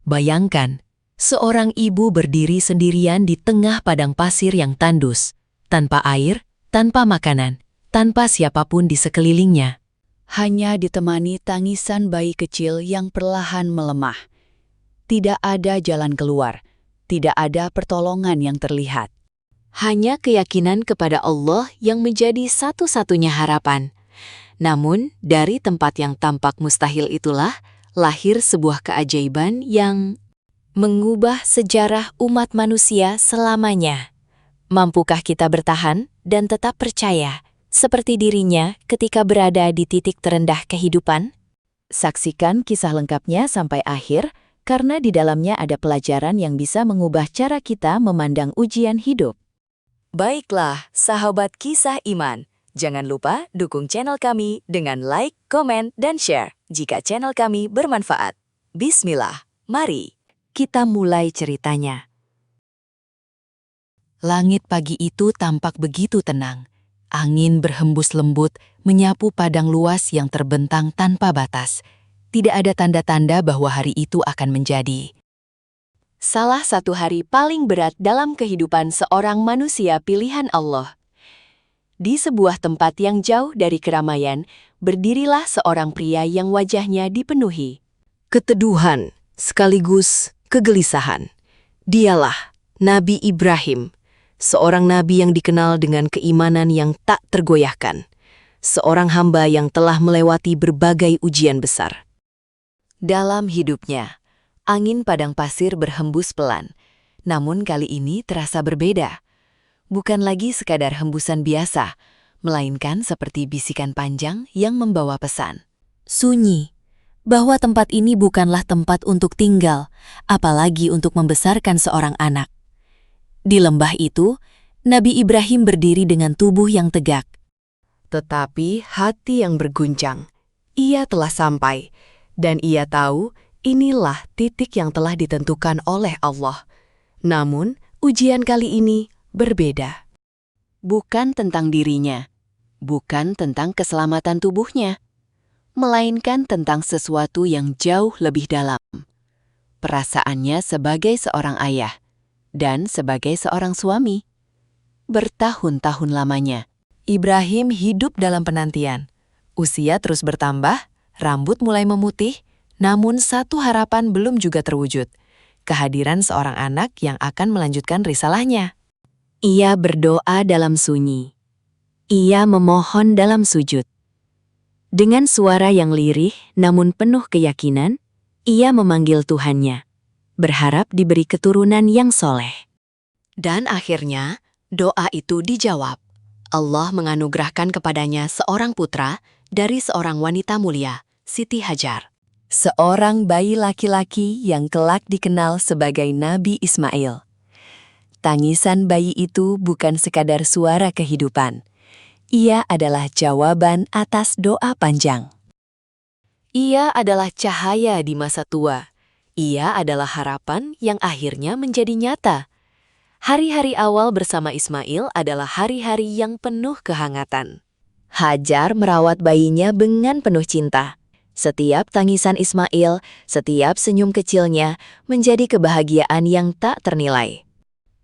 Bayangkan, seorang ibu berdiri sendirian di tengah padang pasir yang tandus, tanpa air, tanpa makanan, tanpa siapapun di sekelilingnya. Hanya ditemani tangisan bayi kecil yang perlahan melemah. Tidak ada jalan keluar, tidak ada pertolongan yang terlihat. Hanya keyakinan kepada Allah yang menjadi satu-satunya harapan. Namun, dari tempat yang tampak mustahil itulah, lahir sebuah keajaiban yang mengubah sejarah umat manusia selamanya. Mampukah kita bertahan dan tetap percaya, seperti dirinya ketika berada di titik terendah kehidupan? Saksikan kisah lengkapnya sampai akhir, karena di dalamnya ada pelajaran yang bisa mengubah cara kita memandang ujian hidup. Baiklah, sahabat kisah iman. Jangan lupa dukung channel kami dengan like, komen, dan share jika channel kami bermanfaat. Bismillah, mari kita mulai ceritanya. Langit pagi itu tampak begitu tenang. Angin berhembus lembut, menyapu padang luas yang terbentang tanpa batas. Tidak ada tanda-tanda bahwa hari itu akan menjadi Salah satu hari paling berat dalam kehidupan seorang manusia pilihan Allah. Di sebuah tempat yang jauh dari keramaian, berdirilah seorang pria yang wajahnya dipenuhi keteduhan sekaligus kegelisahan. Dialah Nabi Ibrahim, seorang nabi yang dikenal dengan keimanan yang tak tergoyahkan, seorang hamba yang telah melewati berbagai ujian besar. Dalam hidupnya, angin padang pasir berhembus pelan, namun kali ini terasa berbeda. Bukan lagi sekadar hembusan biasa, melainkan seperti bisikan panjang yang membawa pesan. Sunyi, bahwa tempat ini bukanlah tempat untuk tinggal, apalagi untuk membesarkan seorang anak. Di lembah itu, Nabi Ibrahim berdiri dengan tubuh yang tegak. Tetapi hati yang berguncang. Ia telah sampai, dan ia tahu inilah titik yang telah ditentukan oleh Allah. Namun, ujian kali ini berbeda. Bukan tentang dirinya, bukan tentang keselamatan tubuhnya, melainkan tentang sesuatu yang jauh lebih dalam. Perasaannya sebagai seorang ayah dan sebagai seorang suami. Bertahun-tahun lamanya, Ibrahim hidup dalam penantian. Usia terus bertambah, rambut mulai memutih, namun satu harapan belum juga terwujud. Kehadiran seorang anak yang akan melanjutkan risalahnya. Ia berdoa dalam sunyi. Ia memohon dalam sujud. Dengan suara yang lirih namun penuh keyakinan, ia memanggil Tuhannya, berharap diberi keturunan yang soleh. Dan akhirnya, doa itu dijawab. Allah menganugerahkan kepadanya seorang putra dari seorang wanita mulia, Siti Hajar. Seorang bayi laki-laki yang kelak dikenal sebagai Nabi Ismail. Tangisan bayi itu bukan sekadar suara kehidupan. Ia adalah jawaban atas doa panjang. Ia adalah cahaya di masa tua. Ia adalah harapan yang akhirnya menjadi nyata. Hari-hari awal bersama Ismail adalah hari-hari yang penuh kehangatan. Hajar merawat bayinya dengan penuh cinta. Setiap tangisan Ismail, setiap senyum kecilnya menjadi kebahagiaan yang tak ternilai.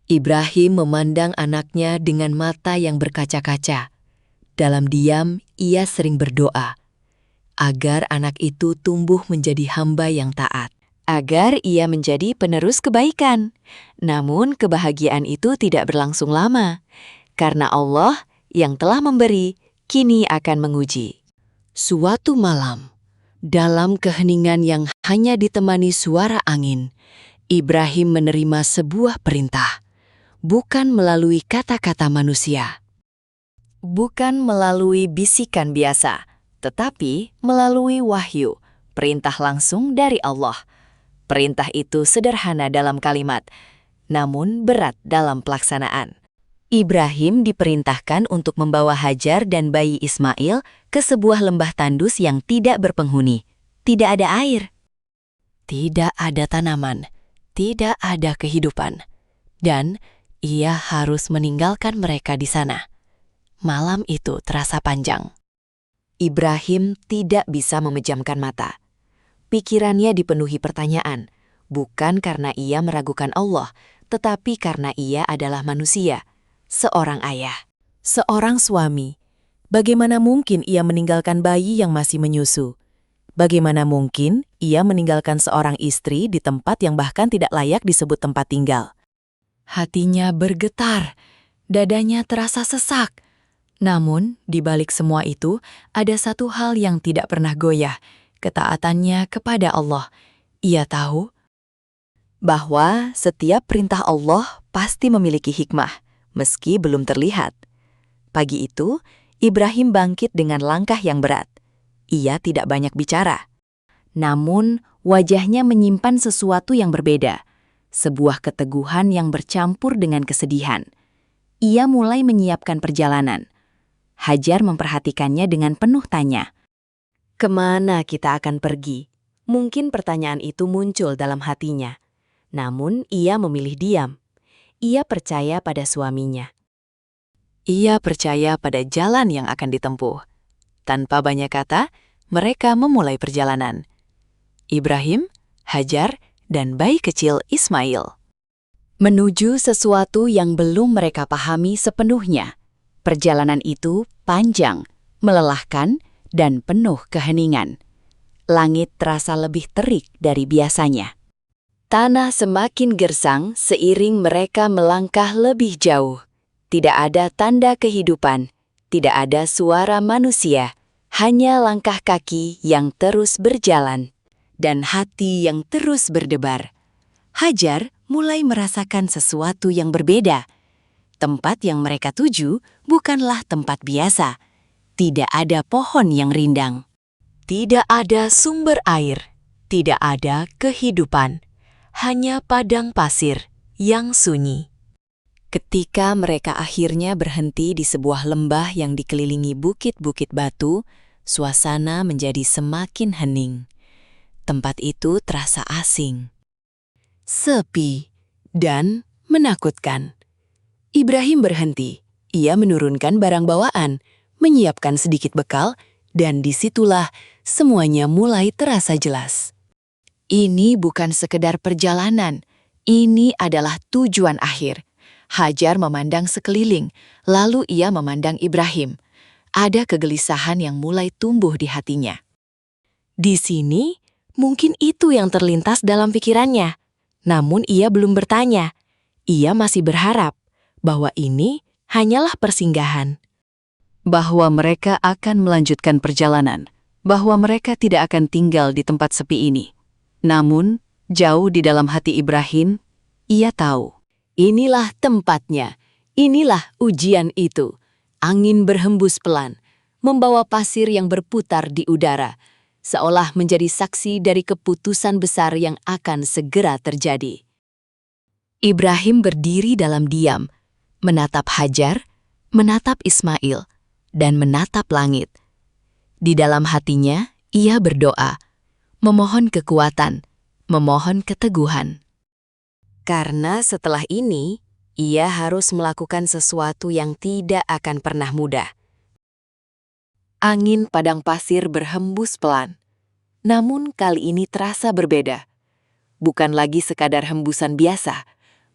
Ibrahim memandang anaknya dengan mata yang berkaca-kaca. Dalam diam, ia sering berdoa agar anak itu tumbuh menjadi hamba yang taat, agar ia menjadi penerus kebaikan. Namun kebahagiaan itu tidak berlangsung lama, karena Allah yang telah memberi, kini akan menguji. Suatu malam, dalam keheningan yang hanya ditemani suara angin, Ibrahim menerima sebuah perintah, bukan melalui kata-kata manusia. Bukan melalui bisikan biasa, tetapi melalui wahyu, perintah langsung dari Allah. Perintah itu sederhana dalam kalimat, namun berat dalam pelaksanaan. Ibrahim diperintahkan untuk membawa Hajar dan bayi Ismail ke sebuah lembah tandus yang tidak berpenghuni. Tidak ada air. Tidak ada tanaman. Tidak ada kehidupan. Dan ia harus meninggalkan mereka di sana. Malam itu terasa panjang. Ibrahim tidak bisa memejamkan mata. Pikirannya dipenuhi pertanyaan. bukan karena ia meragukan Allah, tetapi karena ia adalah manusia, seorang ayah. Seorang suami, bagaimana mungkin ia meninggalkan bayi yang masih menyusu? Bagaimana mungkin ia meninggalkan seorang istri di tempat yang bahkan tidak layak disebut tempat tinggal? Hatinya bergetar, dadanya terasa sesak. Namun, di balik semua itu, ada satu hal yang tidak pernah goyah, ketaatannya kepada Allah. Ia tahu Bahwa setiap perintah Allah pasti memiliki hikmah, meski belum terlihat. Pagi itu, Ibrahim bangkit dengan langkah yang berat. Ia tidak banyak bicara. Namun, wajahnya menyimpan sesuatu yang berbeda. Sebuah keteguhan yang bercampur dengan kesedihan. Ia mulai menyiapkan perjalanan. Hajar memperhatikannya dengan penuh tanya. Kemana kita akan pergi? Mungkin pertanyaan itu muncul dalam hatinya. Namun, ia memilih diam. Ia percaya pada suaminya. Ia percaya pada jalan yang akan ditempuh. Tanpa banyak kata, mereka memulai perjalanan. Ibrahim, Hajar, dan bayi kecil Ismail. Menuju sesuatu yang belum mereka pahami sepenuhnya. Perjalanan itu panjang, melelahkan, dan penuh keheningan. Langit terasa lebih terik dari biasanya. Tanah semakin gersang seiring mereka melangkah lebih jauh. Tidak ada tanda kehidupan, tidak ada suara manusia, hanya langkah kaki yang terus berjalan, dan hati yang terus berdebar. Hajar mulai merasakan sesuatu yang berbeda. Tempat yang mereka tuju bukanlah tempat biasa. Tidak ada pohon yang rindang. Tidak ada sumber air. Tidak ada kehidupan. Hanya padang pasir yang sunyi. Ketika mereka akhirnya berhenti di sebuah lembah yang dikelilingi bukit-bukit batu, suasana menjadi semakin hening. Tempat itu terasa asing, sepi, dan menakutkan. Ibrahim berhenti. Ia menurunkan barang bawaan, menyiapkan sedikit bekal, dan disitulah semuanya mulai terasa jelas. Ini bukan sekedar perjalanan, ini adalah tujuan akhir. Hajar memandang sekeliling, lalu ia memandang Ibrahim. Ada kegelisahan yang mulai tumbuh di hatinya. Di sini, mungkin itu yang terlintas dalam pikirannya. Namun ia belum bertanya. Ia masih berharap bahwa ini hanyalah persinggahan. Bahwa mereka akan melanjutkan perjalanan. Bahwa mereka tidak akan tinggal di tempat sepi ini. Namun, jauh di dalam hati Ibrahim, ia tahu. Inilah tempatnya, inilah ujian itu. Angin berhembus pelan, membawa pasir yang berputar di udara, seolah menjadi saksi dari keputusan besar yang akan segera terjadi. Ibrahim berdiri dalam diam, menatap Hajar, menatap Ismail, dan menatap langit. Di dalam hatinya, ia berdoa, memohon kekuatan, memohon keteguhan. Karena setelah ini, ia harus melakukan sesuatu yang tidak akan pernah mudah. Angin padang pasir berhembus pelan. Namun kali ini terasa berbeda. Bukan lagi sekadar hembusan biasa,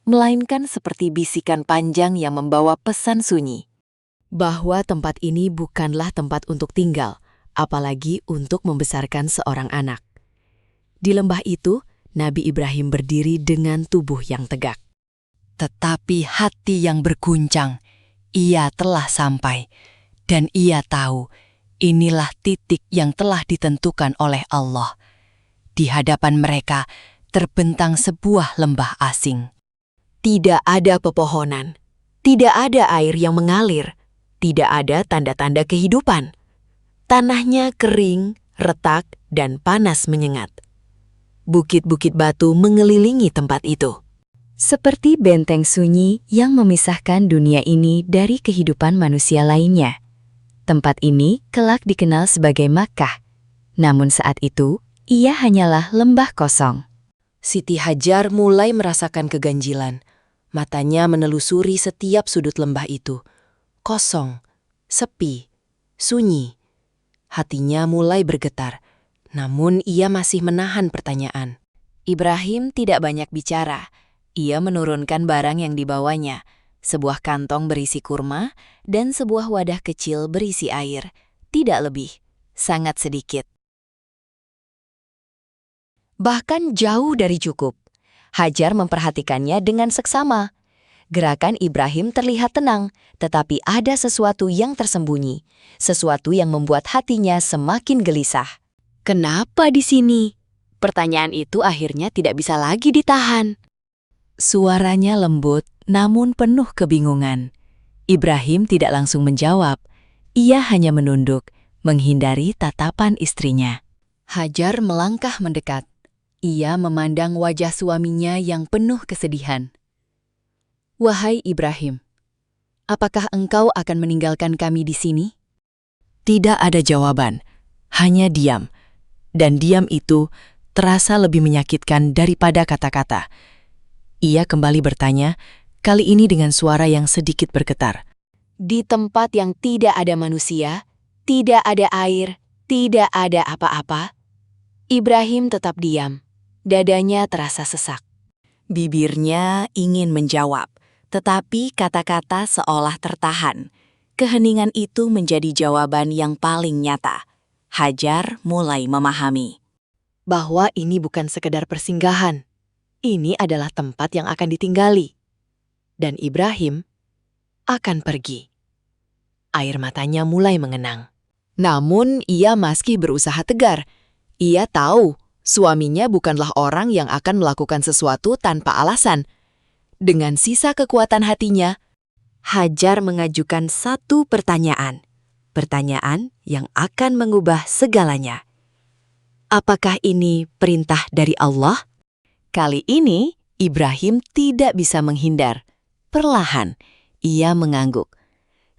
melainkan seperti bisikan panjang yang membawa pesan sunyi. Bahwa tempat ini bukanlah tempat untuk tinggal, apalagi untuk membesarkan seorang anak. Di lembah itu, Nabi Ibrahim berdiri dengan tubuh yang tegak. Tetapi hati yang berguncang, ia telah sampai. Dan ia tahu, inilah titik yang telah ditentukan oleh Allah. Di hadapan mereka, terbentang sebuah lembah asing. Tidak ada pepohonan, tidak ada air yang mengalir, tidak ada tanda-tanda kehidupan. Tanahnya kering, retak, dan panas menyengat. Bukit-bukit batu mengelilingi tempat itu. Seperti benteng sunyi yang memisahkan dunia ini dari kehidupan manusia lainnya. Tempat ini kelak dikenal sebagai Makkah. Namun saat itu, ia hanyalah lembah kosong. Siti Hajar mulai merasakan keganjilan. Matanya menelusuri setiap sudut lembah itu. Kosong, sepi, sunyi. Hatinya mulai bergetar. Namun ia masih menahan pertanyaan. Ibrahim tidak banyak bicara. Ia menurunkan barang yang dibawanya, sebuah kantong berisi kurma dan sebuah wadah kecil berisi air. Tidak lebih, sangat sedikit. Bahkan jauh dari cukup. Hajar memperhatikannya dengan seksama. Gerakan Ibrahim terlihat tenang, tetapi ada sesuatu yang tersembunyi, sesuatu yang membuat hatinya semakin gelisah. "Kenapa di sini?" Pertanyaan itu akhirnya tidak bisa lagi ditahan. Suaranya lembut namun penuh kebingungan. Ibrahim tidak langsung menjawab. Ia hanya menunduk, menghindari tatapan istrinya. Hajar melangkah mendekat. Ia memandang wajah suaminya yang penuh kesedihan. "Wahai Ibrahim, apakah engkau akan meninggalkan kami di sini?" Tidak ada jawaban, hanya diam. Dan diam itu terasa lebih menyakitkan daripada kata-kata. Ia kembali bertanya, kali ini dengan suara yang sedikit bergetar. Di tempat yang tidak ada manusia, tidak ada air, tidak ada apa-apa, Ibrahim tetap diam. Dadanya terasa sesak. Bibirnya ingin menjawab, tetapi kata-kata seolah tertahan. Keheningan itu menjadi jawaban yang paling nyata. Hajar mulai memahami Bahwa ini bukan sekedar persinggahan. Ini adalah tempat yang akan ditinggali. Dan Ibrahim akan pergi. Air matanya mulai mengenang. Namun ia masih berusaha tegar. Ia tahu suaminya bukanlah orang yang akan melakukan sesuatu tanpa alasan. Dengan sisa kekuatan hatinya, Hajar mengajukan satu pertanyaan. Pertanyaan yang akan mengubah segalanya. Apakah ini perintah dari Allah? Kali ini, Ibrahim tidak bisa menghindar. Perlahan, ia mengangguk.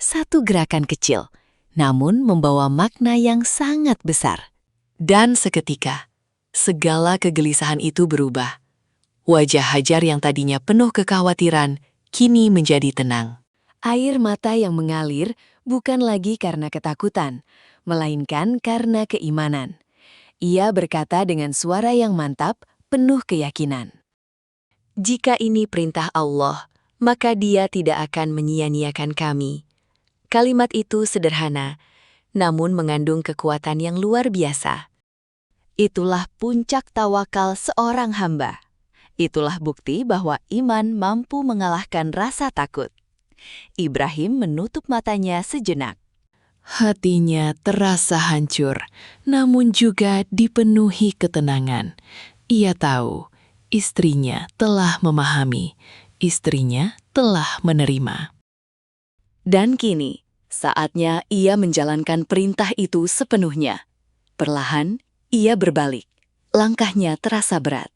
Satu gerakan kecil, namun membawa makna yang sangat besar. Dan seketika, segala kegelisahan itu berubah. Wajah Hajar yang tadinya penuh kekhawatiran, kini menjadi tenang. Air mata yang mengalir bukan lagi karena ketakutan, melainkan karena keimanan. Ia berkata dengan suara yang mantap, penuh keyakinan. Jika ini perintah Allah, maka Dia tidak akan menyia-nyiakan kami. Kalimat itu sederhana, namun mengandung kekuatan yang luar biasa. Itulah puncak tawakal seorang hamba. Itulah bukti bahwa iman mampu mengalahkan rasa takut. Ibrahim menutup matanya sejenak. Hatinya terasa hancur, namun juga dipenuhi ketenangan. Ia tahu istrinya telah memahami, istrinya telah menerima. Dan kini, saatnya ia menjalankan perintah itu sepenuhnya. Perlahan, ia berbalik. Langkahnya terasa berat.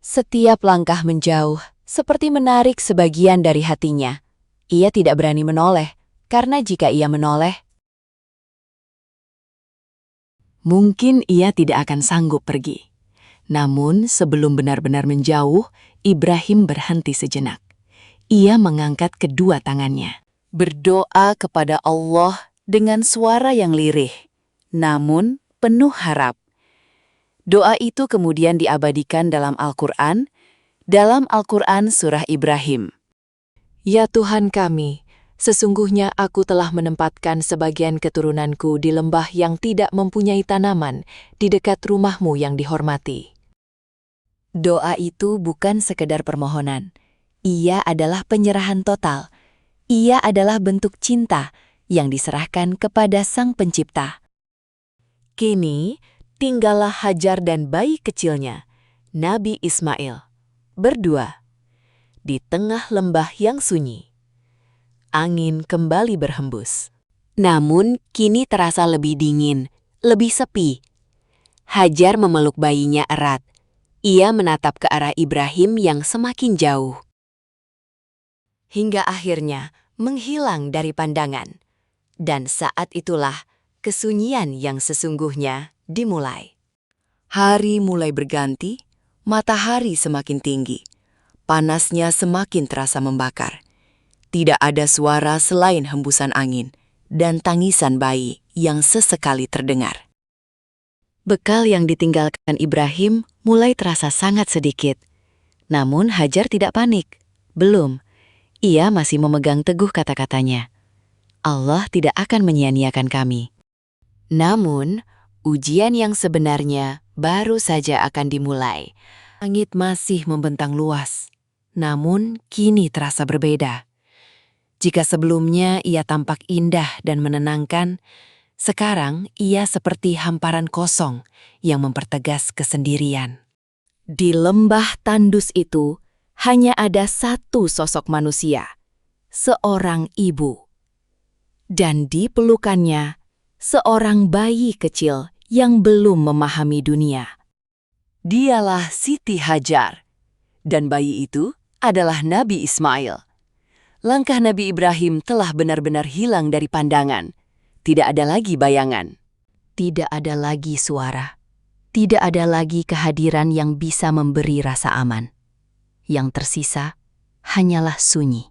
Setiap langkah menjauh, seperti menarik sebagian dari hatinya. Ia tidak berani menoleh. Karena jika ia menoleh, mungkin ia tidak akan sanggup pergi. Namun sebelum benar-benar menjauh, Ibrahim berhenti sejenak. Ia mengangkat kedua tangannya, berdoa kepada Allah dengan suara yang lirih, namun penuh harap. Doa itu kemudian diabadikan dalam Al-Quran, surah Ibrahim. Ya Tuhan kami, sesungguhnya aku telah menempatkan sebagian keturunanku di lembah yang tidak mempunyai tanaman di dekat rumahmu yang dihormati. Doa itu bukan sekedar permohonan. Ia adalah penyerahan total. Ia adalah bentuk cinta yang diserahkan kepada Sang Pencipta. Kini, tinggallah Hajar dan bayi kecilnya, Nabi Ismail, berdua di tengah lembah yang sunyi. Angin kembali berhembus. Namun, kini terasa lebih dingin, lebih sepi. Hajar memeluk bayinya erat. Ia menatap ke arah Ibrahim yang semakin jauh. Hingga akhirnya menghilang dari pandangan. Dan saat itulah kesunyian yang sesungguhnya dimulai. Hari mulai berganti, matahari semakin tinggi. Panasnya semakin terasa membakar. Tidak ada suara selain hembusan angin dan tangisan bayi yang sesekali terdengar. Bekal yang ditinggalkan Ibrahim mulai terasa sangat sedikit. Namun Hajar tidak panik. Belum. Ia masih memegang teguh kata-katanya. Allah tidak akan menyia-nyiakan kami. Namun, ujian yang sebenarnya baru saja akan dimulai. Langit masih membentang luas. Namun, kini terasa berbeda. Jika sebelumnya ia tampak indah dan menenangkan, sekarang ia seperti hamparan kosong yang mempertegas kesendirian. Di lembah tandus itu hanya ada satu sosok manusia, seorang ibu. Dan di pelukannya, seorang bayi kecil yang belum memahami dunia. Dialah Siti Hajar, dan bayi itu adalah Nabi Ismail. Langkah Nabi Ibrahim telah benar-benar hilang dari pandangan. Tidak ada lagi bayangan. Tidak ada lagi suara. Tidak ada lagi kehadiran yang bisa memberi rasa aman. Yang tersisa hanyalah sunyi.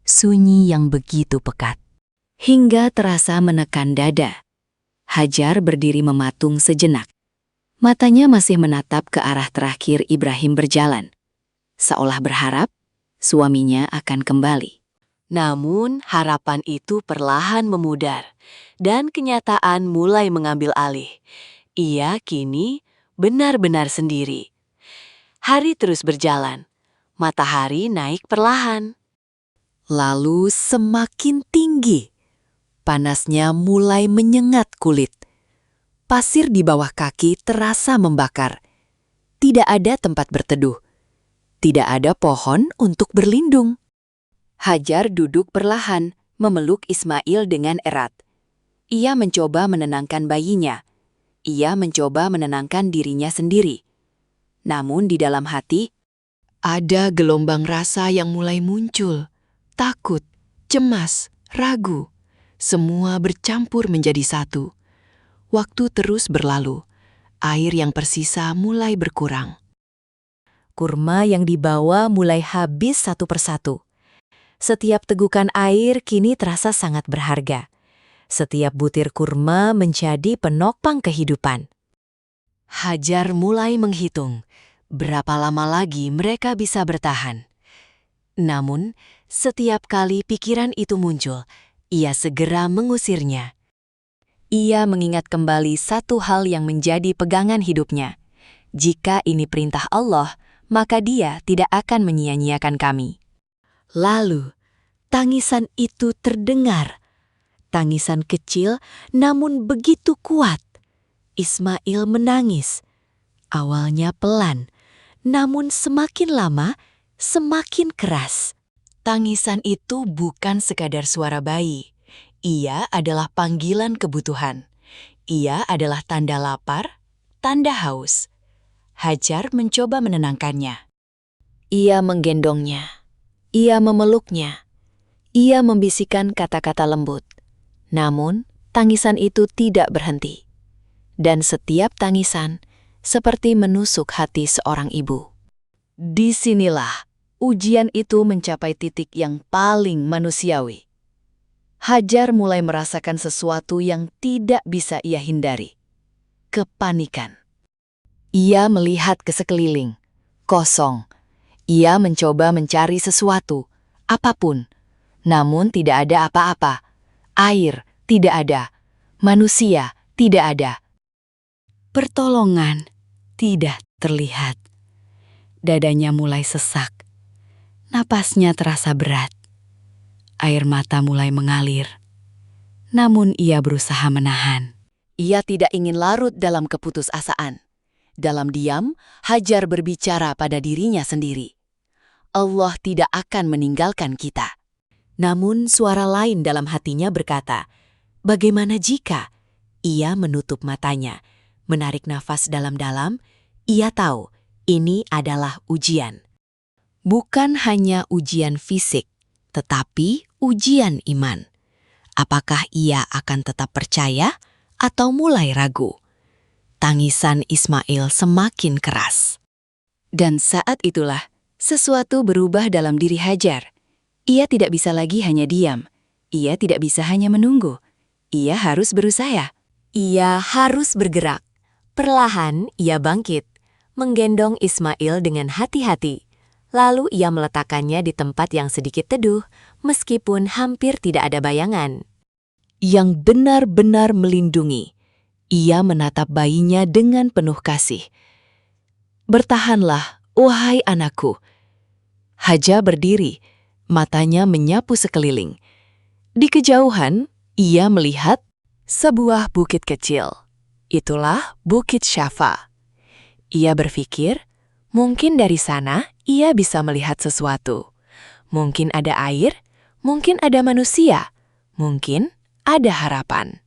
Sunyi yang begitu pekat. Hingga terasa menekan dada. Hajar berdiri mematung sejenak. Matanya masih menatap ke arah terakhir Ibrahim berjalan. Seolah berharap suaminya akan kembali. Namun harapan itu perlahan memudar, dan kenyataan mulai mengambil alih. Ia kini benar-benar sendiri. Hari terus berjalan, matahari naik perlahan. Lalu semakin tinggi. Panasnya mulai menyengat kulit. Pasir di bawah kaki terasa membakar. Tidak ada tempat berteduh. Tidak ada pohon untuk berlindung. Hajar duduk perlahan, memeluk Ismail dengan erat. Ia mencoba menenangkan bayinya. Ia mencoba menenangkan dirinya sendiri. Namun di dalam hati, ada gelombang rasa yang mulai muncul. Takut, cemas, ragu. Semua bercampur menjadi satu. Waktu terus berlalu. Air yang tersisa mulai berkurang. Kurma yang dibawa mulai habis satu persatu. Setiap tegukan air kini terasa sangat berharga. Setiap butir kurma menjadi penopang kehidupan. Hajar mulai menghitung berapa lama lagi mereka bisa bertahan. Namun, setiap kali pikiran itu muncul, ia segera mengusirnya. Ia mengingat kembali satu hal yang menjadi pegangan hidupnya. Jika ini perintah Allah, maka Dia tidak akan menyia-nyiakan kami. Lalu, tangisan itu terdengar. Tangisan kecil namun begitu kuat. Ismail menangis. Awalnya pelan, namun semakin lama, semakin keras. Tangisan itu bukan sekadar suara bayi. Ia adalah panggilan kebutuhan. Ia adalah tanda lapar, tanda haus. Hajar mencoba menenangkannya. Ia menggendongnya. Ia memeluknya. Ia membisikkan kata-kata lembut. Namun, tangisan itu tidak berhenti. Dan setiap tangisan seperti menusuk hati seorang ibu. Disinilah ujian itu mencapai titik yang paling manusiawi. Hajar mulai merasakan sesuatu yang tidak bisa ia hindari. Kepanikan. Ia melihat ke sekeliling. Kosong. Ia mencoba mencari sesuatu, apapun. Namun tidak ada apa-apa. Air tidak ada. Manusia tidak ada. Pertolongan tidak terlihat. Dadanya mulai sesak. Napasnya terasa berat. Air mata mulai mengalir. Namun ia berusaha menahan. Ia tidak ingin larut dalam keputusasaan. Dalam diam, Hajar berbicara pada dirinya sendiri. Allah tidak akan meninggalkan kita. Namun suara lain dalam hatinya berkata, bagaimana jika? Ia menutup matanya, menarik nafas dalam-dalam. Ia tahu ini adalah ujian. Bukan hanya ujian fisik, tetapi ujian iman. Apakah ia akan tetap percaya atau mulai ragu? Tangisan Ismail semakin keras. Dan saat itulah, sesuatu berubah dalam diri Hajar. Ia tidak bisa lagi hanya diam. Ia tidak bisa hanya menunggu. Ia harus berusaha. Ia harus bergerak. Perlahan ia bangkit, menggendong Ismail dengan hati-hati. Lalu ia meletakkannya di tempat yang sedikit teduh, meskipun hampir tidak ada bayangan. Yang benar-benar melindungi. Ia menatap bayinya dengan penuh kasih. "Bertahanlah, wahai anakku." Haja berdiri, matanya menyapu sekeliling. Di kejauhan, ia melihat sebuah bukit kecil. Itulah Bukit Syafa. Ia berpikir, mungkin dari sana ia bisa melihat sesuatu. Mungkin ada air, mungkin ada manusia, mungkin ada harapan.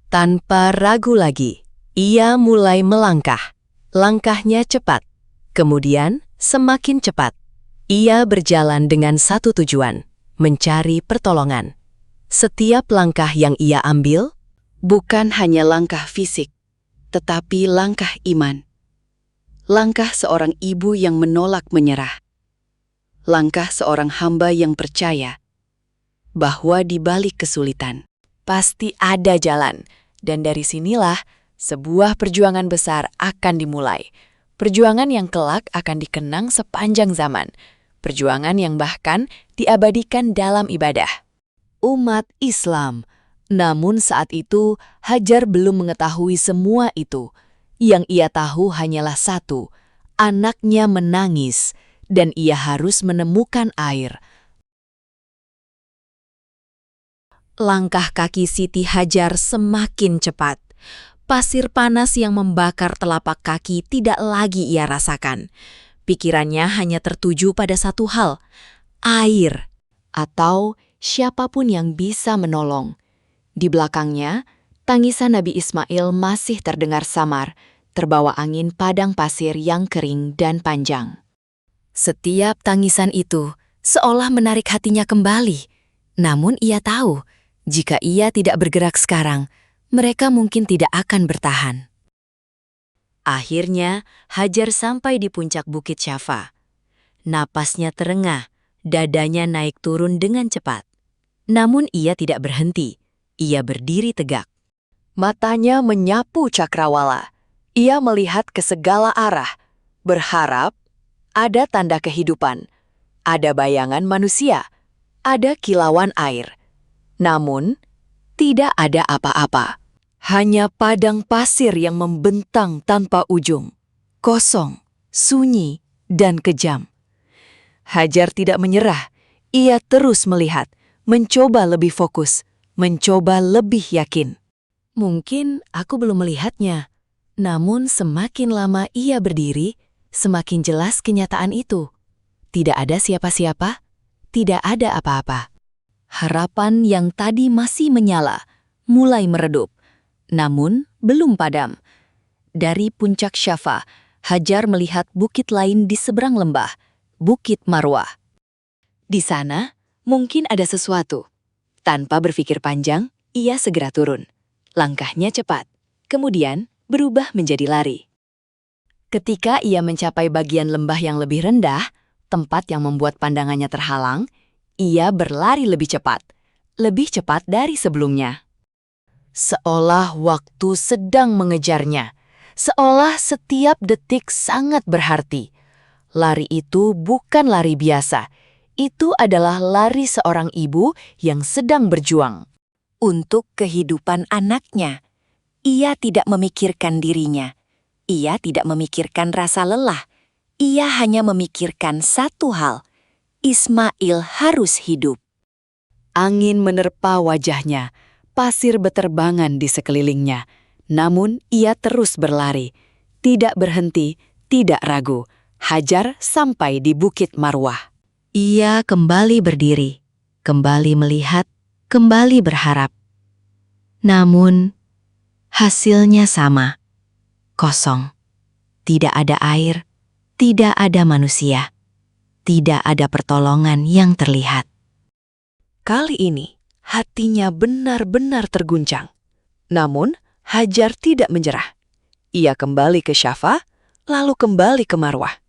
Tanpa ragu lagi, ia mulai melangkah. Langkahnya cepat, kemudian semakin cepat. Ia berjalan dengan satu tujuan, mencari pertolongan. Setiap langkah yang ia ambil bukan hanya langkah fisik, tetapi langkah iman. Langkah seorang ibu yang menolak menyerah. Langkah seorang hamba yang percaya bahwa di balik kesulitan pasti ada jalan. Dan dari sinilah sebuah perjuangan besar akan dimulai. Perjuangan yang kelak akan dikenang sepanjang zaman. Perjuangan yang bahkan diabadikan dalam ibadah. Umat Islam. Namun saat itu, Hajar belum mengetahui semua itu. Yang ia tahu hanyalah satu, anaknya menangis, dan ia harus menemukan air. Langkah kaki Siti Hajar semakin cepat. Pasir panas yang membakar telapak kaki tidak lagi ia rasakan. Pikirannya hanya tertuju pada satu hal, air, atau siapapun yang bisa menolong. Di belakangnya, tangisan Nabi Ismail masih terdengar samar, terbawa angin padang pasir yang kering dan panjang. Setiap tangisan itu seolah menarik hatinya kembali. Namun ia tahu, jika ia tidak bergerak sekarang, mereka mungkin tidak akan bertahan. Akhirnya, Hajar sampai di puncak Bukit Syafa. Napasnya terengah, dadanya naik turun dengan cepat. Namun ia tidak berhenti, ia berdiri tegak. Matanya menyapu cakrawala. Ia melihat ke segala arah, berharap ada tanda kehidupan, ada bayangan manusia, ada kilauan air. Namun, tidak ada apa-apa. Hanya padang pasir yang membentang tanpa ujung. Kosong, sunyi, dan kejam. Hajar tidak menyerah. Ia terus melihat, mencoba lebih fokus, mencoba lebih yakin. Mungkin aku belum melihatnya. Namun semakin lama ia berdiri, semakin jelas kenyataan itu. Tidak ada siapa-siapa, tidak ada apa-apa. Harapan yang tadi masih menyala, mulai meredup, namun belum padam. Dari puncak Syafa, Hajar melihat bukit lain di seberang lembah, Bukit Marwah. Di sana, mungkin ada sesuatu. Tanpa berpikir panjang, ia segera turun. Langkahnya cepat, kemudian berubah menjadi lari. Ketika ia mencapai bagian lembah yang lebih rendah, tempat yang membuat pandangannya terhalang, ia berlari lebih cepat dari sebelumnya. Seolah waktu sedang mengejarnya, seolah setiap detik sangat berarti. Lari itu bukan lari biasa, itu adalah lari seorang ibu yang sedang berjuang. Untuk kehidupan anaknya, ia tidak memikirkan dirinya, ia tidak memikirkan rasa lelah, ia hanya memikirkan satu hal, Ismail harus hidup. Angin menerpa wajahnya, pasir beterbangan di sekelilingnya. Namun ia terus berlari, tidak berhenti, tidak ragu. Hajar sampai di Bukit Marwah. Ia kembali berdiri, kembali melihat, kembali berharap. Namun hasilnya sama, kosong. Tidak ada air, tidak ada manusia. Tidak ada pertolongan yang terlihat. Kali ini, hatinya benar-benar terguncang. Namun, Hajar tidak menyerah. Ia kembali ke Syafa, lalu kembali ke Marwah.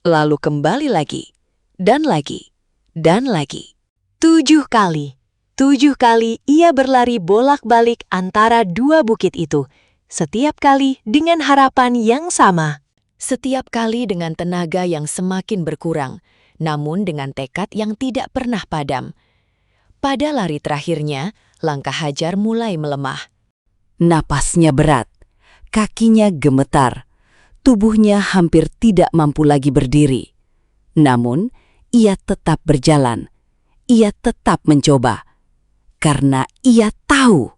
Lalu kembali lagi, dan lagi, dan lagi. 7 kali. 7 kali ia berlari bolak-balik antara dua bukit itu, setiap kali dengan harapan yang sama. Setiap kali dengan tenaga yang semakin berkurang, namun dengan tekad yang tidak pernah padam. Pada lari terakhirnya, langkah Hajar mulai melemah. Napasnya berat, kakinya gemetar, tubuhnya hampir tidak mampu lagi berdiri. Namun, ia tetap berjalan. Ia tetap mencoba. Karena ia tahu,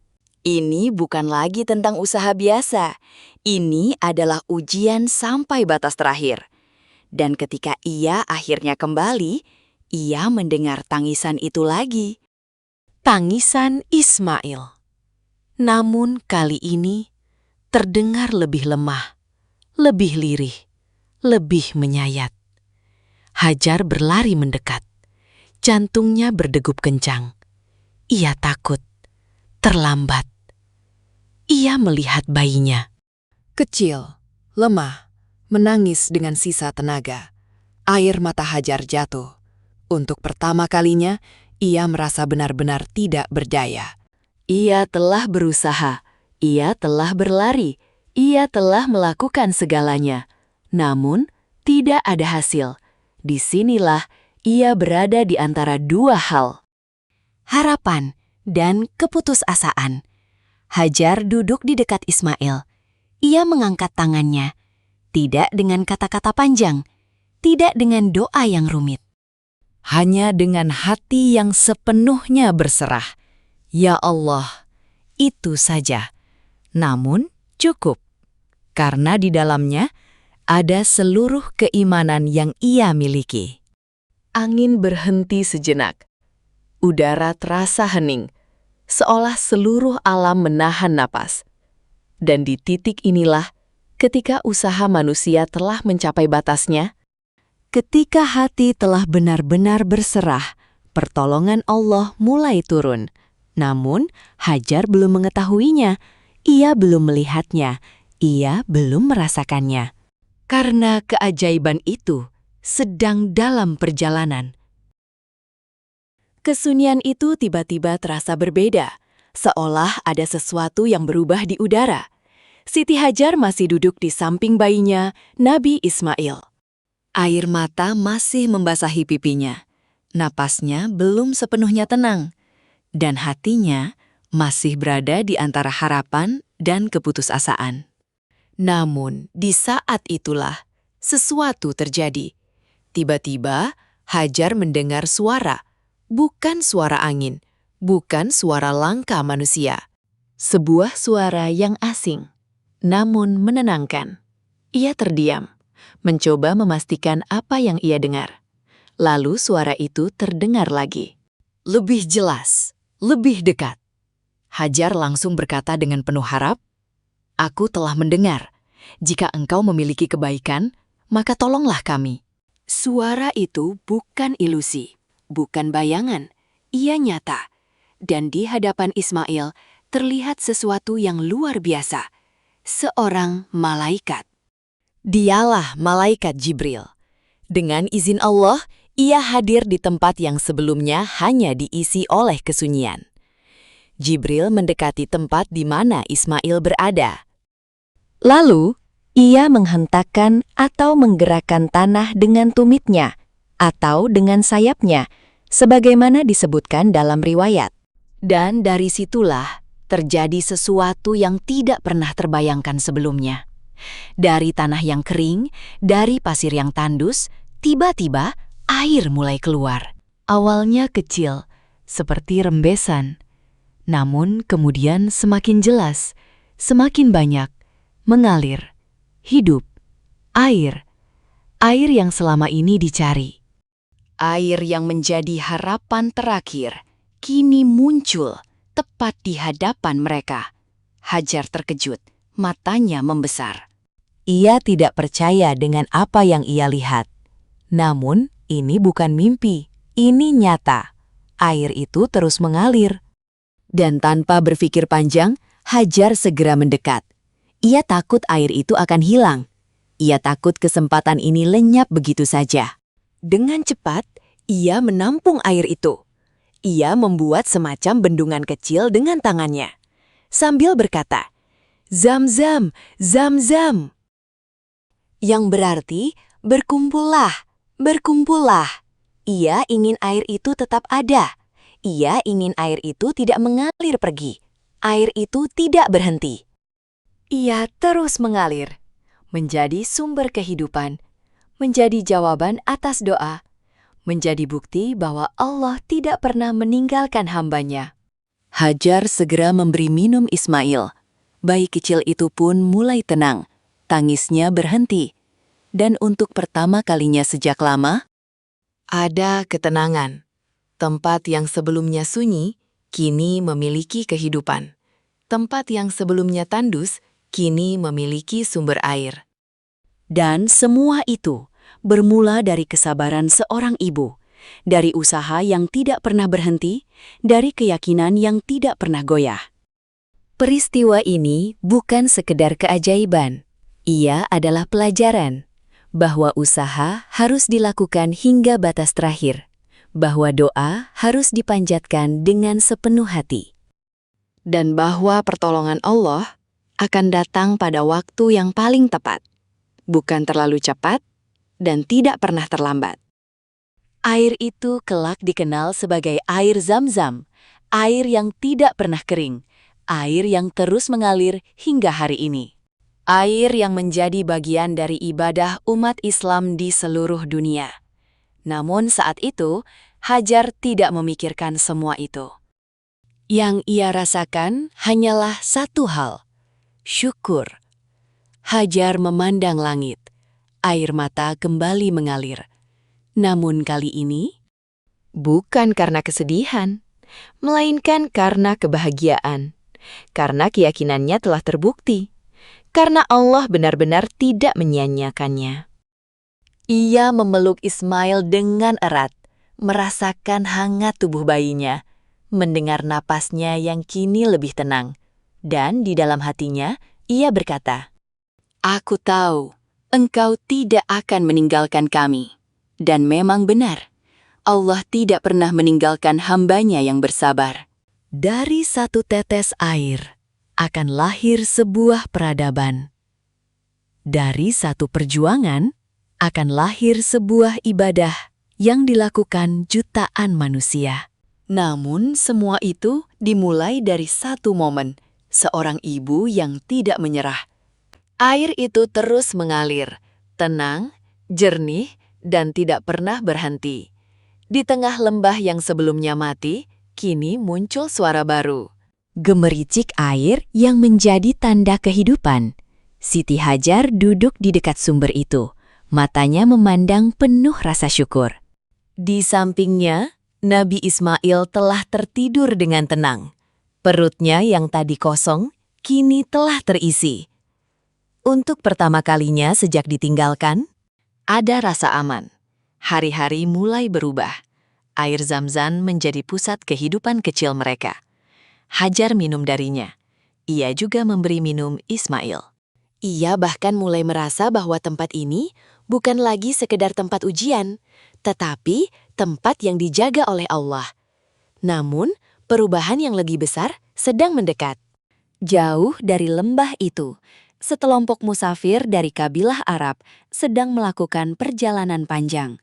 ini bukan lagi tentang usaha biasa. Ini adalah ujian sampai batas terakhir. Dan ketika ia akhirnya kembali, ia mendengar tangisan itu lagi. Tangisan Ismail. Namun kali ini terdengar lebih lemah, lebih lirih, lebih menyayat. Hajar berlari mendekat. Jantungnya berdegup kencang. Ia takut, terlambat. Ia melihat bayinya. Kecil, lemah, menangis dengan sisa tenaga. Air mata Hajar jatuh. Untuk pertama kalinya, ia merasa benar-benar tidak berdaya. Ia telah berusaha, ia telah berlari, ia telah melakukan segalanya. Namun, tidak ada hasil. Disinilah ia berada di antara dua hal. Harapan dan keputusasaan. Hajar duduk di dekat Ismail. Ia mengangkat tangannya, tidak dengan kata-kata panjang, tidak dengan doa yang rumit. Hanya dengan hati yang sepenuhnya berserah. Ya Allah, itu saja. Namun cukup, karena di dalamnya ada seluruh keimanan yang ia miliki. Angin berhenti sejenak. Udara terasa hening, seolah seluruh alam menahan napas. Dan di titik inilah, ketika usaha manusia telah mencapai batasnya, Ketika hati telah benar-benar berserah, pertolongan Allah mulai turun. Namun, Hajar belum mengetahuinya, ia belum melihatnya, ia belum merasakannya. Karena keajaiban itu sedang dalam perjalanan. kesunyian itu tiba-tiba terasa berbeda, seolah ada sesuatu yang berubah di udara. Siti Hajar masih duduk di samping bayinya, Nabi Ismail. Air mata masih membasahi pipinya. Napasnya belum sepenuhnya tenang. Dan hatinya masih berada di antara harapan dan keputusasaan. Namun, di saat itulah, sesuatu terjadi. Tiba-tiba, Hajar mendengar suara. Bukan suara angin, bukan suara langkah manusia. Sebuah suara yang asing, namun menenangkan. Ia terdiam, mencoba memastikan apa yang ia dengar. Lalu suara itu terdengar lagi. Lebih jelas, lebih dekat. Hajar langsung berkata dengan penuh harap, "Aku telah mendengar. Jika engkau memiliki kebaikan, maka tolonglah kami." Suara itu bukan ilusi, bukan bayangan. Ia nyata. Dan di hadapan Ismail terlihat sesuatu yang luar biasa. Seorang malaikat. Dialah malaikat Jibril. Dengan izin Allah, ia hadir di tempat yang sebelumnya hanya diisi oleh kesunyian. Jibril mendekati tempat di mana Ismail berada. Lalu, ia menghentakkan atau menggerakkan tanah dengan tumitnya atau dengan sayapnya, sebagaimana disebutkan dalam riwayat. Dan dari situlah terjadi sesuatu yang tidak pernah terbayangkan sebelumnya. Dari tanah yang kering, dari pasir yang tandus, tiba-tiba air mulai keluar. Awalnya kecil, seperti rembesan. Namun kemudian semakin jelas, semakin banyak, mengalir, hidup, air. Air yang selama ini dicari. Air yang menjadi harapan terakhir, kini muncul tepat di hadapan mereka. Hajar terkejut, matanya membesar. Ia tidak percaya dengan apa yang ia lihat. Namun, ini bukan mimpi, ini nyata. Air itu terus mengalir. Dan tanpa berpikir panjang, Hajar segera mendekat. Ia takut air itu akan hilang. Ia takut kesempatan ini lenyap begitu saja. Dengan cepat, ia menampung air itu. Ia membuat semacam bendungan kecil dengan tangannya. Sambil berkata, Zam-zam, zam-zam. Yang berarti, berkumpullah, berkumpullah. Ia ingin air itu tetap ada. Ia ingin air itu tidak mengalir pergi. Air itu tidak berhenti. Ia terus mengalir, menjadi sumber kehidupan, menjadi jawaban atas doa, menjadi bukti bahwa Allah tidak pernah meninggalkan hambanya. Hajar segera memberi minum Ismail. Bayi kecil itu pun mulai tenang. Tangisnya berhenti. Dan untuk pertama kalinya sejak lama, ada ketenangan. Tempat yang sebelumnya sunyi, kini memiliki kehidupan. Tempat yang sebelumnya tandus, kini memiliki sumber air. Dan semua itu bermula dari kesabaran seorang ibu, dari usaha yang tidak pernah berhenti, dari keyakinan yang tidak pernah goyah. Peristiwa ini bukan sekedar keajaiban. Ia adalah pelajaran bahwa usaha harus dilakukan hingga batas terakhir, bahwa doa harus dipanjatkan dengan sepenuh hati, Dan bahwa pertolongan Allah akan datang pada waktu yang paling tepat, bukan terlalu cepat dan tidak pernah terlambat. Air itu kelak dikenal sebagai air Zam-zam, air yang tidak pernah kering, air yang terus mengalir hingga hari ini. Air yang menjadi bagian dari ibadah umat Islam di seluruh dunia. Namun saat itu, Hajar tidak memikirkan semua itu. Yang ia rasakan hanyalah satu hal, syukur. Hajar memandang langit, air mata kembali mengalir. Namun kali ini, bukan karena kesedihan, melainkan karena kebahagiaan. Karena keyakinannya telah terbukti. Karena Allah benar-benar tidak menyia-nyiakannya. Ia memeluk Ismail dengan erat, merasakan hangat tubuh bayinya, mendengar napasnya yang kini lebih tenang. Dan di dalam hatinya, ia berkata, "Aku tahu, engkau tidak akan meninggalkan kami." Dan memang benar, Allah tidak pernah meninggalkan hambanya yang bersabar. Dari satu tetes air akan lahir sebuah peradaban. Dari satu perjuangan akan lahir sebuah ibadah yang dilakukan jutaan manusia. Namun semua itu dimulai dari satu momen, seorang ibu yang tidak menyerah. Air itu terus mengalir, tenang, jernih, dan tidak pernah berhenti. Di tengah lembah yang sebelumnya mati, kini muncul suara baru. Gemericik air yang menjadi tanda kehidupan. Siti Hajar duduk di dekat sumber itu, matanya memandang penuh rasa syukur. Di sampingnya, Nabi Ismail telah tertidur dengan tenang. Perutnya yang tadi kosong, kini telah terisi. Untuk pertama kalinya sejak ditinggalkan, ada rasa aman. Hari-hari mulai berubah. Air Zam-zam menjadi pusat kehidupan kecil mereka. Hajar minum darinya. Ia juga memberi minum Ismail. Ia bahkan mulai merasa bahwa tempat ini bukan lagi sekedar tempat ujian, tetapi tempat yang dijaga oleh Allah. Namun, perubahan yang lebih besar sedang mendekat. Jauh dari lembah itu, sekelompok musafir dari kabilah Arab sedang melakukan perjalanan panjang.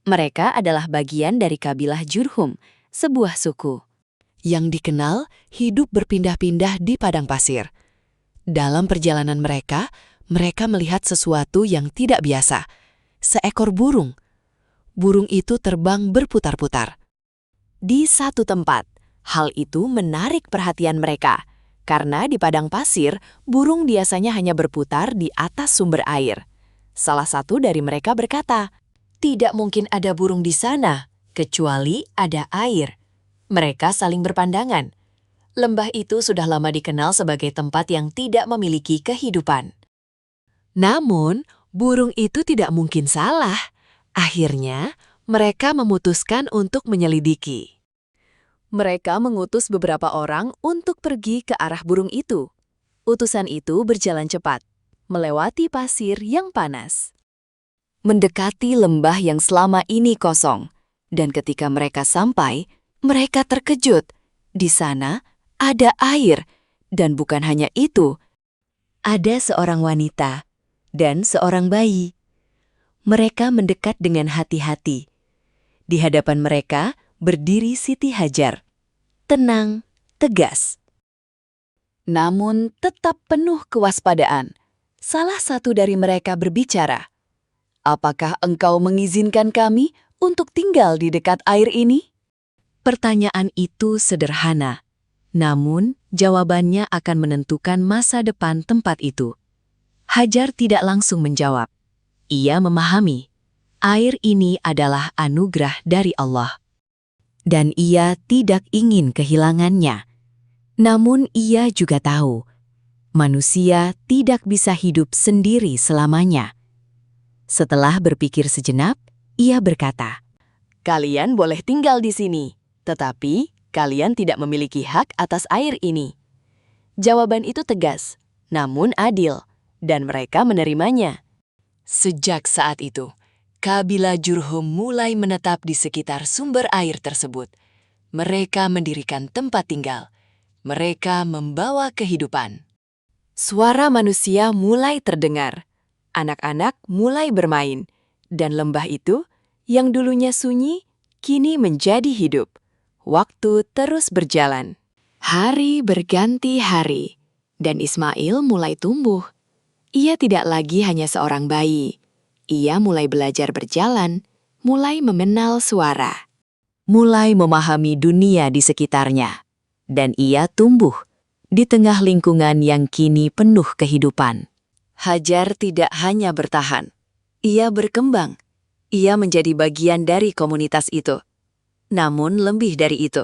Mereka adalah bagian dari kabilah Jurhum, sebuah suku yang dikenal hidup berpindah-pindah di padang pasir. Dalam perjalanan mereka melihat sesuatu yang tidak biasa. Seekor burung. Burung itu terbang berputar-putar. Di satu tempat, hal itu menarik perhatian mereka. Karena di padang pasir, burung biasanya hanya berputar di atas sumber air. Salah satu dari mereka berkata, "Tidak mungkin ada burung di sana, kecuali ada air." Mereka saling berpandangan. Lembah itu sudah lama dikenal sebagai tempat yang tidak memiliki kehidupan. Namun, burung itu tidak mungkin salah. Akhirnya, mereka memutuskan untuk menyelidiki. Mereka mengutus beberapa orang untuk pergi ke arah burung itu. Utusan itu berjalan cepat, melewati pasir yang panas. Mendekati lembah yang selama ini kosong. Dan ketika mereka sampai, mereka terkejut. Di sana ada air. Dan bukan hanya itu, Ada seorang wanita dan seorang bayi. Mereka mendekat dengan hati-hati. Di hadapan mereka berdiri Siti Hajar. Tenang, tegas. Namun tetap penuh kewaspadaan. Salah satu dari mereka berbicara, "Apakah engkau mengizinkan kami untuk tinggal di dekat air ini?" Pertanyaan itu sederhana, namun jawabannya akan menentukan masa depan tempat itu. Hajar tidak langsung menjawab. Ia memahami, air ini adalah anugerah dari Allah. Dan ia tidak ingin kehilangannya. Namun ia juga tahu, manusia tidak bisa hidup sendiri selamanya. Setelah berpikir sejenak, ia berkata, "Kalian boleh tinggal di sini, tetapi kalian tidak memiliki hak atas air ini." Jawaban itu tegas, namun adil, dan mereka menerimanya. Sejak saat itu, kabilah Jurhum mulai menetap di sekitar sumber air tersebut. Mereka mendirikan tempat tinggal. Mereka membawa kehidupan. Suara manusia mulai terdengar. Anak-anak mulai bermain. Dan lembah itu, yang dulunya sunyi, kini menjadi hidup. Waktu terus berjalan. Hari berganti hari, dan Ismail mulai tumbuh. Ia tidak lagi hanya seorang bayi. Ia mulai belajar berjalan, mulai mengenal suara, mulai memahami dunia di sekitarnya. Dan ia tumbuh di tengah lingkungan yang kini penuh kehidupan. Hajar tidak hanya bertahan, ia berkembang. Ia menjadi bagian dari komunitas itu. Namun lebih dari itu,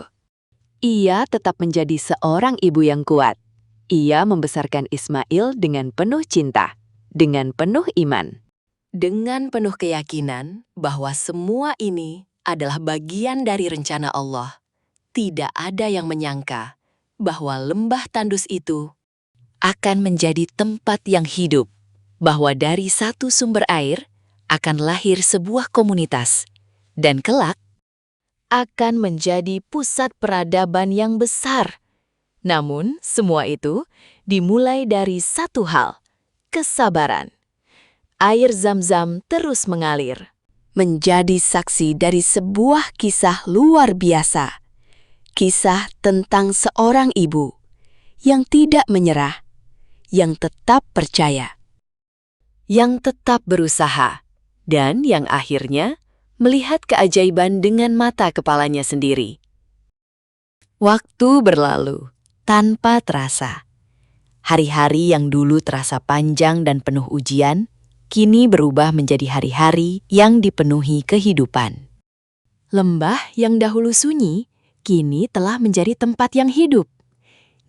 ia tetap menjadi seorang ibu yang kuat. Ia membesarkan Ismail dengan penuh cinta, dengan penuh iman, dengan penuh keyakinan bahwa semua ini adalah bagian dari rencana Allah. Tidak ada yang menyangka bahwa lembah tandus itu akan menjadi tempat yang hidup, bahwa dari satu sumber air akan lahir sebuah komunitas, dan kelak akan menjadi pusat peradaban yang besar. Namun, semua itu dimulai dari satu hal, kesabaran. Air Zam-Zam terus mengalir, menjadi saksi dari sebuah kisah luar biasa. Kisah tentang seorang ibu yang tidak menyerah, yang tetap percaya, yang tetap berusaha, dan yang akhirnya melihat keajaiban dengan mata kepalanya sendiri. Waktu berlalu tanpa terasa. Hari-hari yang dulu terasa panjang dan penuh ujian, kini berubah menjadi hari-hari yang dipenuhi kehidupan. Lembah yang dahulu sunyi, kini telah menjadi tempat yang hidup.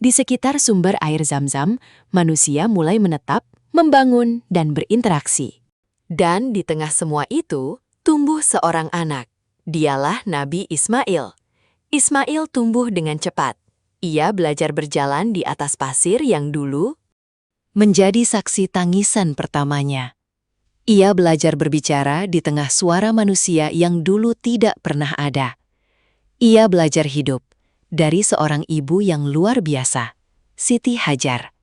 Di sekitar sumber air Zam-Zam, manusia mulai menetap, membangun, dan berinteraksi. Dan di tengah semua itu, tumbuh seorang anak. Dialah Nabi Ismail. Ismail tumbuh dengan cepat. Ia belajar berjalan di atas pasir yang dulu menjadi saksi tangisan pertamanya. Ia belajar berbicara di tengah suara manusia yang dulu tidak pernah ada. Ia belajar hidup dari seorang ibu yang luar biasa, Siti Hajar.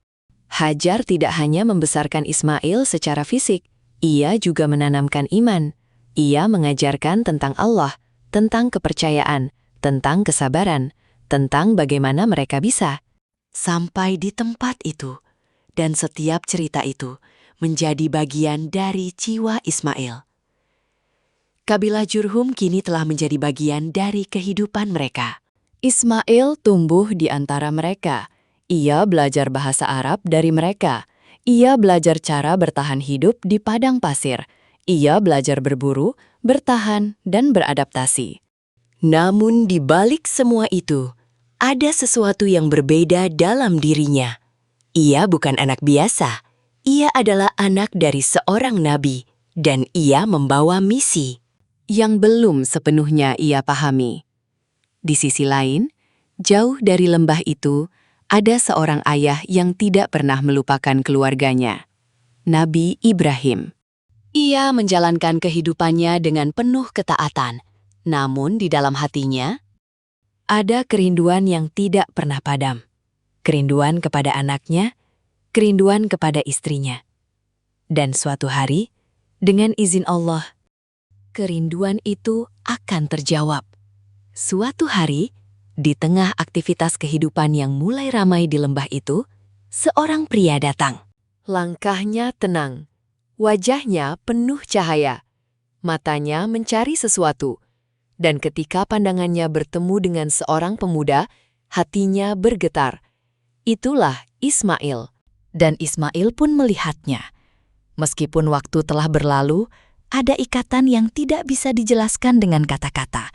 Hajar tidak hanya membesarkan Ismail secara fisik, ia juga menanamkan iman. Ia mengajarkan tentang Allah, tentang kepercayaan, tentang kesabaran, tentang bagaimana mereka bisa sampai di tempat itu. Dan setiap cerita itu menjadi bagian dari jiwa Ismail. Kabilah Jurhum kini telah menjadi bagian dari kehidupan mereka. Ismail tumbuh di antara mereka. Ia belajar bahasa Arab dari mereka. Ia belajar cara bertahan hidup di padang pasir. Ia belajar berburu, bertahan, dan beradaptasi. Namun di balik semua itu, ada sesuatu yang berbeda dalam dirinya. Ia bukan anak biasa. Ia adalah anak dari seorang nabi, dan ia membawa misi yang belum sepenuhnya ia pahami. Di sisi lain, jauh dari lembah itu, ada seorang ayah yang tidak pernah melupakan keluarganya, Nabi Ibrahim. Ia menjalankan kehidupannya dengan penuh ketaatan, namun di dalam hatinya ada kerinduan yang tidak pernah padam. Kerinduan kepada anaknya, kerinduan kepada istrinya. Dan suatu hari, dengan izin Allah, kerinduan itu akan terjawab. Suatu hari, di tengah aktivitas kehidupan yang mulai ramai di lembah itu, seorang pria datang. Langkahnya tenang, wajahnya penuh cahaya, matanya mencari sesuatu, dan ketika pandangannya bertemu dengan seorang pemuda, hatinya bergetar. Itulah Ismail. Dan Ismail pun melihatnya. Meskipun waktu telah berlalu, ada ikatan yang tidak bisa dijelaskan dengan kata-kata.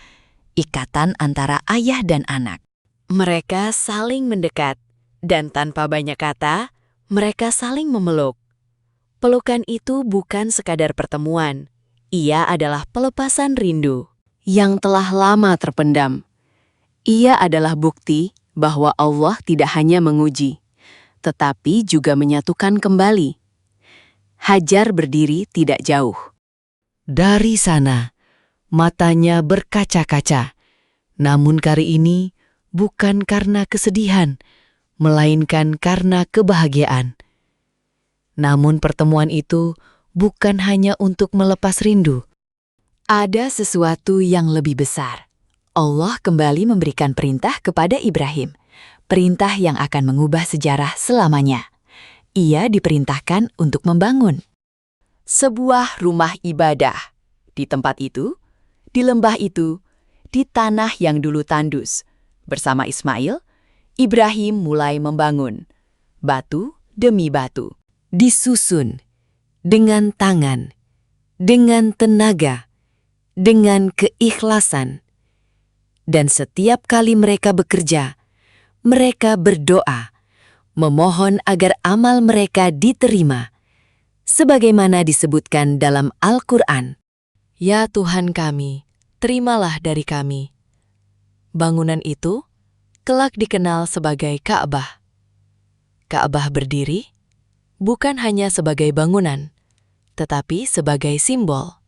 Ikatan antara ayah dan anak. Mereka saling mendekat, dan tanpa banyak kata, mereka saling memeluk. Pelukan itu bukan sekadar pertemuan. Ia adalah pelepasan rindu yang telah lama terpendam. Ia adalah bukti bahwa Allah tidak hanya menguji, tetapi juga menyatukan kembali. Hajar berdiri tidak jauh. Dari sana, matanya berkaca-kaca. Namun kali ini bukan karena kesedihan, melainkan karena kebahagiaan. Namun pertemuan itu bukan hanya untuk melepas rindu. Ada sesuatu yang lebih besar. Allah kembali memberikan perintah kepada Ibrahim. Perintah yang akan mengubah sejarah selamanya. Ia diperintahkan untuk membangun sebuah rumah ibadah. Di tempat itu, di lembah itu, di tanah yang dulu tandus. Bersama Ismail, Ibrahim mulai membangun. Batu demi batu. Disusun dengan tangan, dengan tenaga, dengan keikhlasan. Dan setiap kali mereka bekerja, mereka berdoa, memohon agar amal mereka diterima, sebagaimana disebutkan dalam Al-Quran. Ya Tuhan kami, terimalah dari kami. Bangunan itu kelak dikenal sebagai Ka'bah. Ka'bah berdiri bukan hanya sebagai bangunan, tetapi sebagai simbol.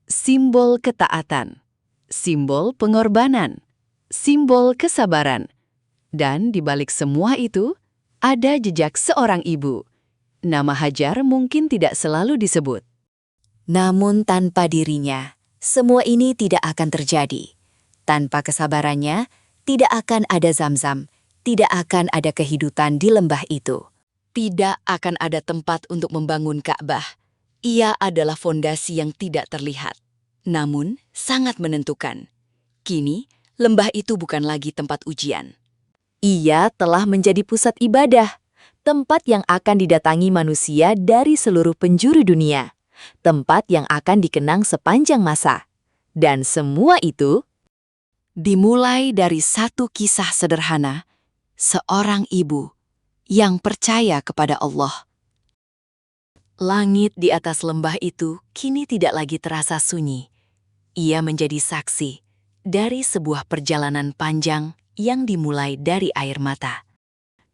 Simbol ketaatan, simbol pengorbanan, simbol kesabaran. Dan di balik semua itu, ada jejak seorang ibu. Nama Hajar mungkin tidak selalu disebut. Namun tanpa dirinya, semua ini tidak akan terjadi. Tanpa kesabarannya, tidak akan ada Zamzam, tidak akan ada kehidupan di lembah itu. Tidak akan ada tempat untuk membangun Ka'bah. Ia adalah fondasi yang tidak terlihat, namun sangat menentukan. Kini, lembah itu bukan lagi tempat ujian. Ia telah menjadi pusat ibadah, tempat yang akan didatangi manusia dari seluruh penjuru dunia, tempat yang akan dikenang sepanjang masa. Dan semua itu dimulai dari satu kisah sederhana, seorang ibu yang percaya kepada Allah. Langit di atas lembah itu kini tidak lagi terasa sunyi. Ia menjadi saksi dari sebuah perjalanan panjang yang dimulai dari air mata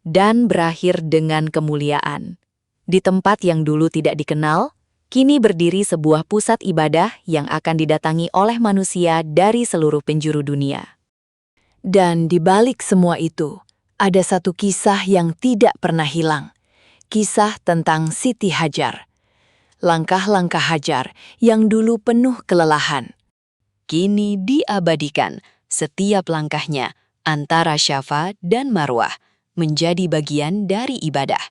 dan berakhir dengan kemuliaan. Di tempat yang dulu tidak dikenal, kini berdiri sebuah pusat ibadah yang akan didatangi oleh manusia dari seluruh penjuru dunia. Dan di balik semua itu, ada satu kisah yang tidak pernah hilang. Kisah tentang Siti Hajar. Langkah-langkah Hajar yang dulu penuh kelelahan, kini diabadikan. Setiap langkahnya antara Syafa dan Marwah menjadi bagian dari ibadah.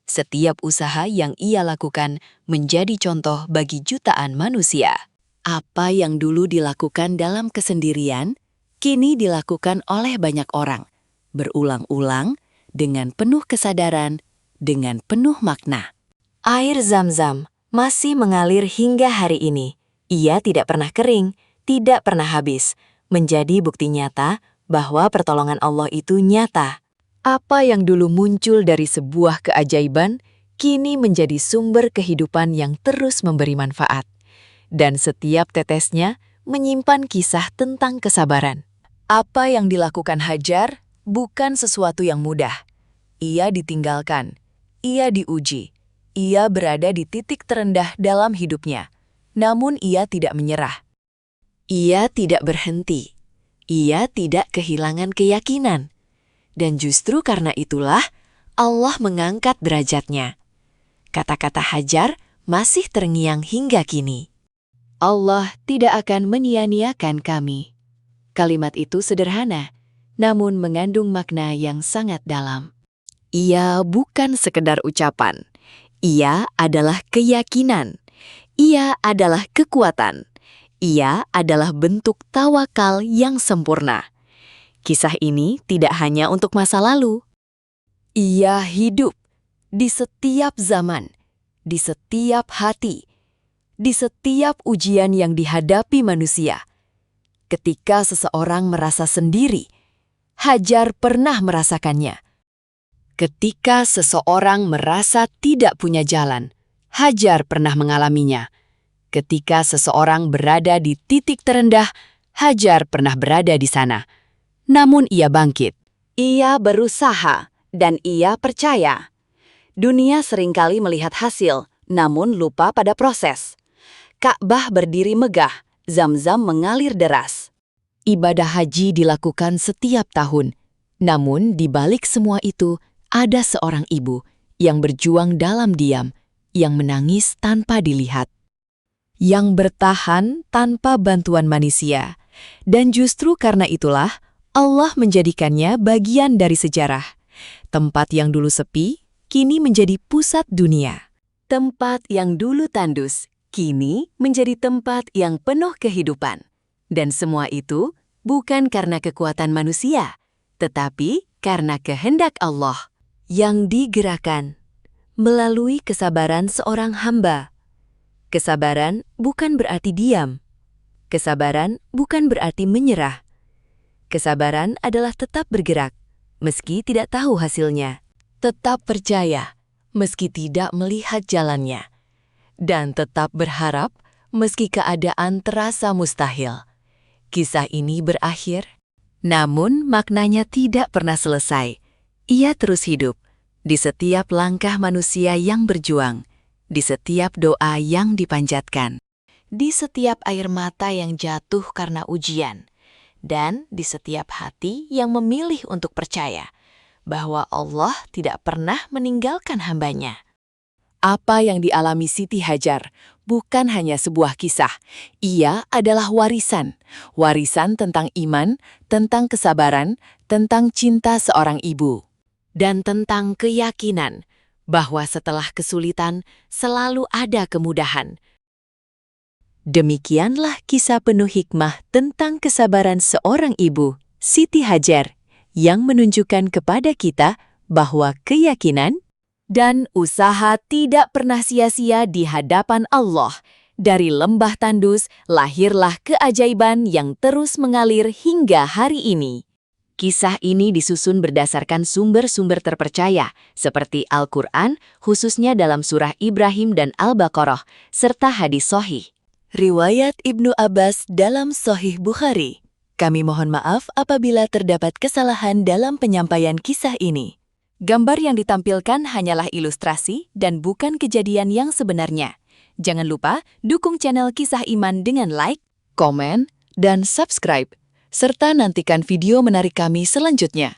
Setiap usaha yang ia lakukan menjadi contoh bagi jutaan manusia. Apa yang dulu dilakukan dalam kesendirian, kini dilakukan oleh banyak orang. Berulang-ulang, dengan penuh kesadaran, dengan penuh makna. Air Zamzam masih mengalir hingga hari ini. Ia tidak pernah kering, tidak pernah habis. Menjadi bukti nyata bahwa pertolongan Allah itu nyata. Apa yang dulu muncul dari sebuah keajaiban, kini menjadi sumber kehidupan yang terus memberi manfaat. Dan setiap tetesnya menyimpan kisah tentang kesabaran. Apa yang dilakukan Hajar bukan sesuatu yang mudah. Ia ditinggalkan, ia diuji, ia berada di titik terendah dalam hidupnya. Namun ia tidak menyerah. Ia tidak berhenti. Ia tidak kehilangan keyakinan. Dan justru karena itulah, Allah mengangkat derajatnya. Kata-kata Hajar masih terngiang hingga kini. Allah tidak akan menyia-nyiakan kami. Kalimat itu sederhana, namun mengandung makna yang sangat dalam. Ia bukan sekedar ucapan. Ia adalah keyakinan. Ia adalah kekuatan. Ia adalah bentuk tawakal yang sempurna. Kisah ini tidak hanya untuk masa lalu. Ia hidup di setiap zaman, di setiap hati, di setiap ujian yang dihadapi manusia. Ketika seseorang merasa sendiri, Hajar pernah merasakannya. Ketika seseorang merasa tidak punya jalan, Hajar pernah mengalaminya. Ketika seseorang berada di titik terendah, Hajar pernah berada di sana. Namun ia bangkit. Ia berusaha dan ia percaya. Dunia seringkali melihat hasil, namun lupa pada proses. Ka'bah berdiri megah, Zam-zam mengalir deras. Ibadah haji dilakukan setiap tahun. Namun di balik semua itu, ada seorang ibu yang berjuang dalam diam, yang menangis tanpa dilihat, yang bertahan tanpa bantuan manusia. Dan justru karena itulah, Allah menjadikannya bagian dari sejarah. Tempat yang dulu sepi, kini menjadi pusat dunia. Tempat yang dulu tandus, kini menjadi tempat yang penuh kehidupan. Dan semua itu bukan karena kekuatan manusia, tetapi karena kehendak Allah yang digerakkan melalui kesabaran seorang hamba. Kesabaran bukan berarti diam. Kesabaran bukan berarti menyerah. Kesabaran adalah tetap bergerak, meski tidak tahu hasilnya. Tetap percaya, meski tidak melihat jalannya. Dan tetap berharap, meski keadaan terasa mustahil. Kisah ini berakhir, namun maknanya tidak pernah selesai. Ia terus hidup di setiap langkah manusia yang berjuang, di setiap doa yang dipanjatkan, di setiap air mata yang jatuh karena ujian, dan di setiap hati yang memilih untuk percaya bahwa Allah tidak pernah meninggalkan hambanya. Apa yang dialami Siti Hajar bukan hanya sebuah kisah. Ia adalah warisan. Warisan tentang iman, tentang kesabaran, tentang cinta seorang ibu. Dan tentang keyakinan bahwa setelah kesulitan selalu ada kemudahan. Demikianlah kisah penuh hikmah tentang kesabaran seorang ibu, Siti Hajar, yang menunjukkan kepada kita bahwa keyakinan dan usaha tidak pernah sia-sia di hadapan Allah. Dari lembah tandus, lahirlah keajaiban yang terus mengalir hingga hari ini. Kisah ini disusun berdasarkan sumber-sumber terpercaya, seperti Al-Quran, khususnya dalam surah Ibrahim dan Al-Baqarah, serta hadis sahih. Riwayat Ibnu Abbas dalam Sahih Bukhari. Kami mohon maaf apabila terdapat kesalahan dalam penyampaian kisah ini. Gambar yang ditampilkan hanyalah ilustrasi dan bukan kejadian yang sebenarnya. Jangan lupa dukung channel Kisah Iman dengan like, komen, dan subscribe. Serta nantikan video menarik kami selanjutnya.